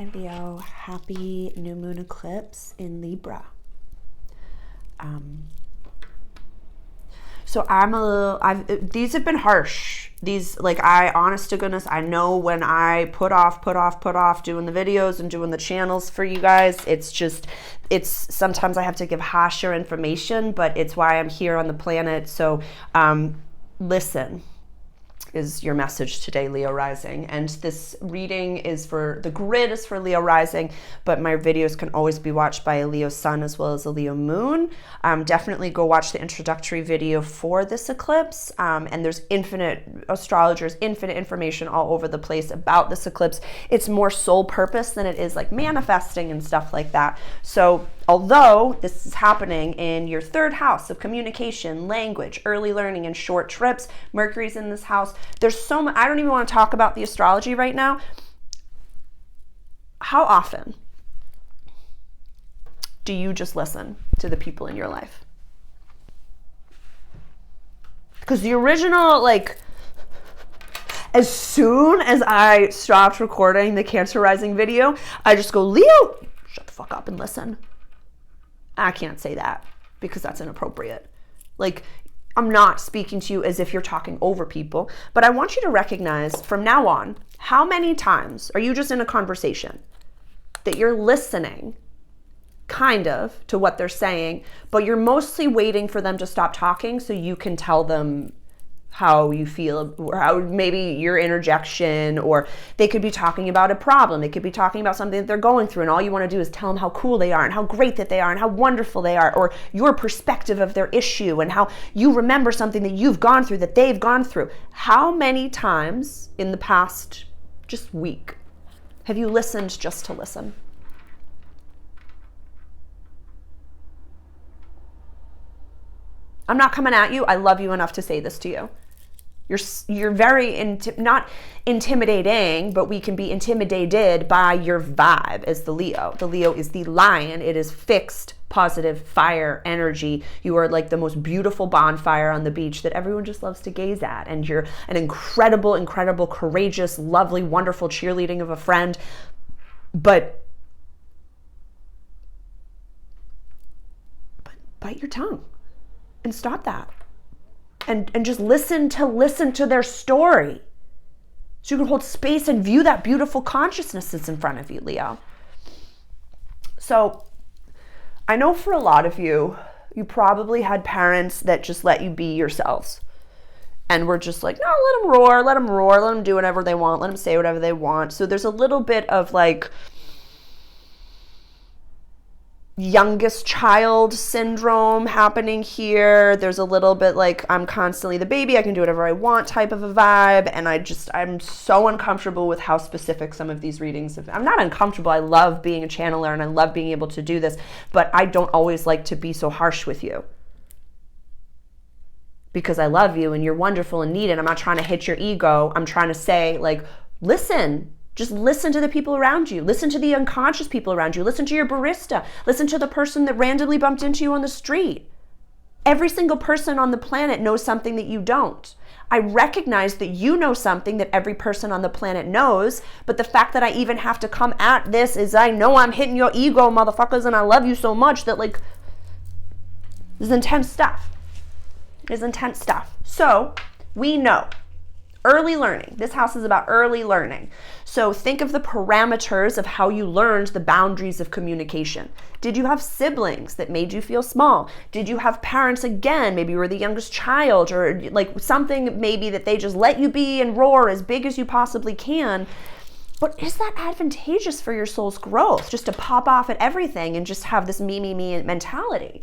Hi Leo, happy new moon eclipse in Libra. So these have been harsh. Honest to goodness, I know when I put off doing the videos and doing the channels for you guys, sometimes I have to give harsher information, but it's why I'm here on the planet. So listen is your message today, Leo rising. And this reading the grid is for Leo rising, but my videos can always be watched by a Leo sun as well as a Leo moon. Definitely go watch the introductory video for this eclipse. And there's infinite astrologers, infinite information all over the place about this eclipse. It's more soul purpose than it is like manifesting and stuff like that. So although this is happening in your third house of communication, language, early learning, and short trips, Mercury's in this house. There's so much. I don't even want to talk about the astrology right now. How often do you just listen to the people in your life? Because the original, as soon as I stopped recording the Cancer Rising video, I just go, Leo, shut the fuck up and listen. I can't say that because that's inappropriate. I'm not speaking to you as if you're talking over people, but I want you to recognize from now on, how many times are you just in a conversation that you're listening kind of to what they're saying, but you're mostly waiting for them to stop talking so you can tell them how you feel, or how maybe your interjection, or they could be talking about a problem. They could be talking about something that they're going through, and all you want to do is tell them how cool they are and how great that they are and how wonderful they are, or your perspective of their issue and how you remember something that you've gone through that they've gone through. How many times in the past just week have you listened just to listen? I'm not coming at you. I love you enough to say this to you. You're very, not intimidating, but we can be intimidated by your vibe as the Leo. The Leo is the lion. It is fixed, positive, fire energy. You are like the most beautiful bonfire on the beach that everyone just loves to gaze at. And you're an incredible, incredible, courageous, lovely, wonderful cheerleading of a friend. But bite your tongue and stop that. And just listen to their story. So you can hold space and view that beautiful consciousness that's in front of you, Leo. So I know for a lot of you, you probably had parents that just let you be yourselves. And we're just like, no, let them roar, let them do whatever they want, let them say whatever they want. So there's a little bit of youngest child syndrome happening here. There's a little bit I'm constantly the baby, I can do whatever I want type of a vibe. And I'm so uncomfortable with how specific some of these readings have. I'm not uncomfortable. I love being a channeler and I love being able to do this, but I don't always like to be so harsh with you. Because I love you and you're wonderful and needed. I'm not trying to hit your ego. I'm trying to say listen. Just listen to the people around you. Listen to the unconscious people around you. Listen to your barista. Listen to the person that randomly bumped into you on the street. Every single person on the planet knows something that you don't. I recognize that you know something that every person on the planet knows, but the fact that I even have to come at this is I know I'm hitting your ego, motherfuckers, and I love you so much that this is intense stuff. It's intense stuff. So we know. Early learning. This house is about early learning. So think of the parameters of how you learned the boundaries of communication. Did you have siblings that made you feel small? Did you have parents, again, maybe you were the youngest child, or something maybe that they just let you be and roar as big as you possibly can? But is that advantageous for your soul's growth, just to pop off at everything and just have this me mentality?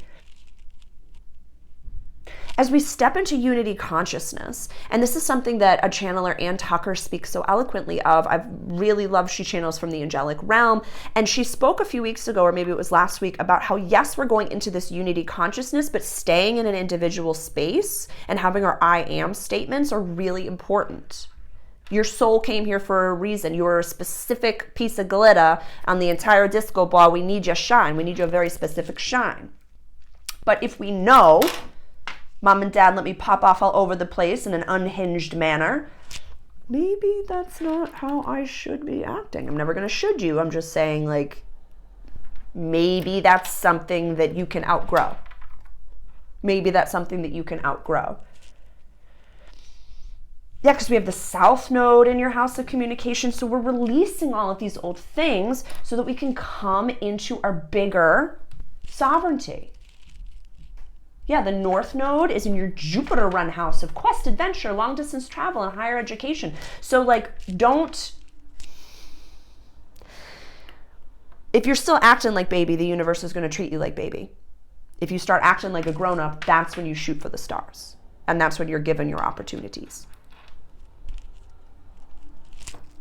As we step into unity consciousness, and this is something that a channeler, Ann Tucker, speaks so eloquently of. I've really loved, she channels from the angelic realm, and she spoke a few weeks ago, or maybe it was last week, about how yes, we're going into this unity consciousness, but staying in an individual space and having our I am statements are really important. Your soul came here for a reason. You are a specific piece of glitter on the entire disco ball. We need your shine. We need your very specific shine. But if we know, Mom and Dad let me pop off all over the place in an unhinged manner, maybe that's not how I should be acting. I'm never going to should you. I'm just saying, like, maybe that's something that you can outgrow. Maybe that's something that you can outgrow. Yeah, because we have the South Node in your house of communication. So we're releasing all of these old things so that we can come into our bigger sovereignty. Yeah, the North Node is in your Jupiter run house of quest, adventure, long distance travel, and higher education. So like, if you're still acting like baby, the universe is going to treat you like baby. If you start acting like a grown-up, that's when you shoot for the stars. And that's when you're given your opportunities.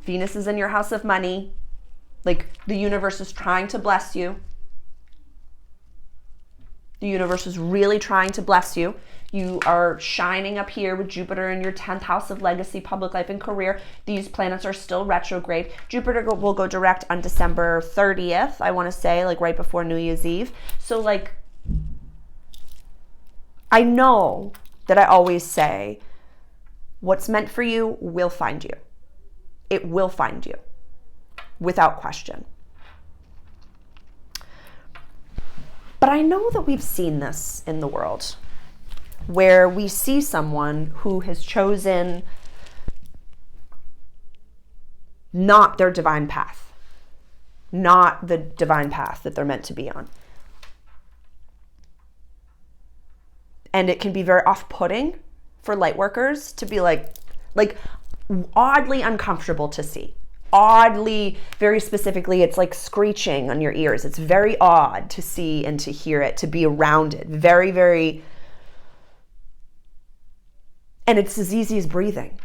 Venus is in your house of money. Like, the universe is trying to bless you. The universe is really trying to bless you. You are shining up here with Jupiter in your 10th house of legacy, public life, and career. These planets are still retrograde. Jupiter will go direct on December 30th, I want to say, like right before New Year's Eve. So like, I know that I always say, what's meant for you will find you. It will find you, without question. But I know that we've seen this in the world, where we see someone who has chosen not their divine path, not the divine path that they're meant to be on. And it can be very off-putting for light workers to be like oddly uncomfortable to see. Oddly, very specifically, it's like screeching on your ears. It's very odd to see and to hear it, to be around it. Very, very, and it's as easy as breathing.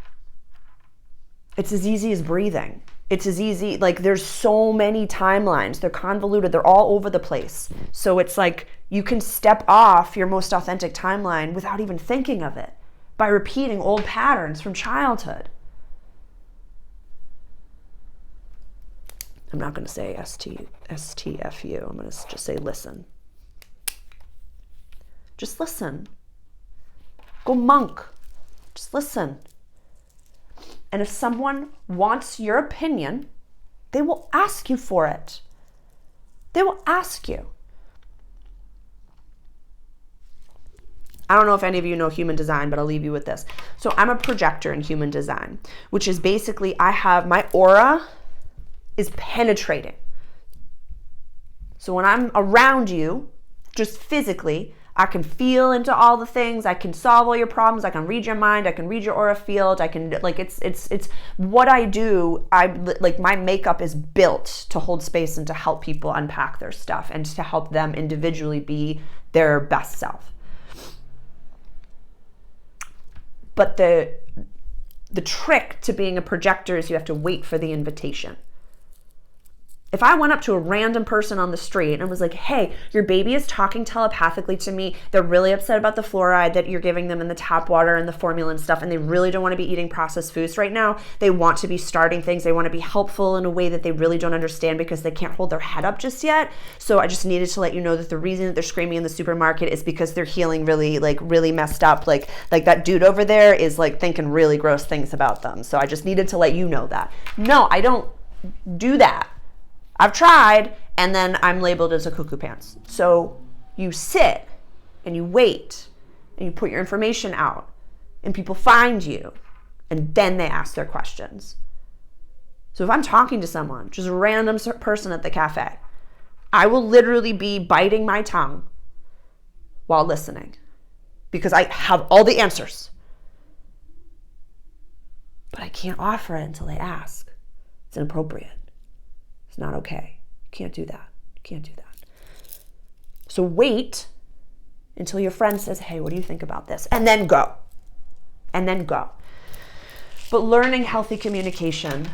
It's as easy as breathing. It's as easy, like there's so many timelines. They're convoluted. They're all over the place. So it's like you can step off your most authentic timeline without even thinking of it by repeating old patterns from childhood. I'm not going to say STFU. I'm going to just say listen. Just listen. Go monk. Just listen. And if someone wants your opinion, they will ask you for it. They will ask you. I don't know if any of you know human design, but I'll leave you with this. So I'm a projector in human design, which is basically I have my aura is penetrating. So when I'm around you, just physically, I can feel into all the things. I can solve all your problems. I can read your mind. I can read your aura field. I can, like, it's what I do. My makeup is built to hold space and to help people unpack their stuff and to help them individually be their best self. But the trick to being a projector is you have to wait for the invitation. If I went up to a random person on the street and was like, hey, your baby is talking telepathically to me. They're really upset about the fluoride that you're giving them in the tap water and the formula and stuff, and they really don't want to be eating processed foods right now. They want to be starting things. They want to be helpful in a way that they really don't understand because they can't hold their head up just yet. So I just needed to let you know that the reason that they're screaming in the supermarket is because they're healing really messed up. Like that dude over there is like thinking really gross things about them. So I just needed to let you know that. No, I don't do that. I've tried, and then I'm labeled as a cuckoo pants. So you sit and you wait and you put your information out and people find you and then they ask their questions. So if I'm talking to someone, just a random person at the cafe, I will literally be biting my tongue while listening because I have all the answers. But I can't offer it until they ask. It's inappropriate. It's not okay. You can't do that. You can't do that. So wait until your friend says, hey, what do you think about this? And then go. And then go. But learning healthy communication,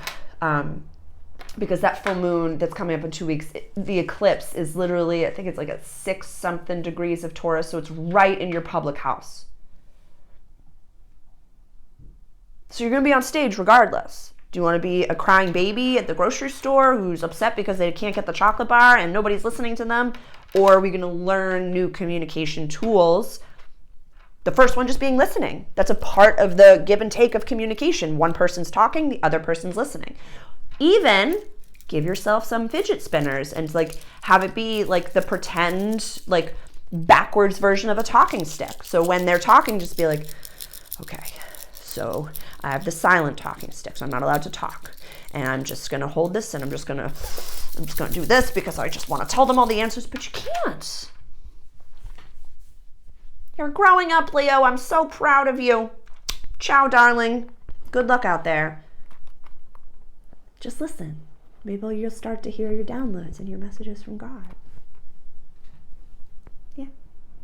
because that full moon that's coming up in 2 weeks, the eclipse is literally, I think it's like at 6-something degrees of Taurus, so it's right in your public house. So you're going to be on stage regardless. Do you want to be a crying baby at the grocery store who's upset because they can't get the chocolate bar and nobody's listening to them? Or are we going to learn new communication tools The first one just being listening. That's a part of the give and take of communication. One person's talking, the other person's listening. Even give yourself some fidget spinners and like have it be like the pretend, like backwards version of a talking stick. So when they're talking, just be like, okay, so I have the silent talking stick, so I'm not allowed to talk. And I'm just gonna hold this and I'm just gonna do this because I just want to tell them all the answers, but you can't. You're growing up, Leo. I'm so proud of you. Ciao, darling. Good luck out there. Just listen. Maybe you'll start to hear your downloads and your messages from God.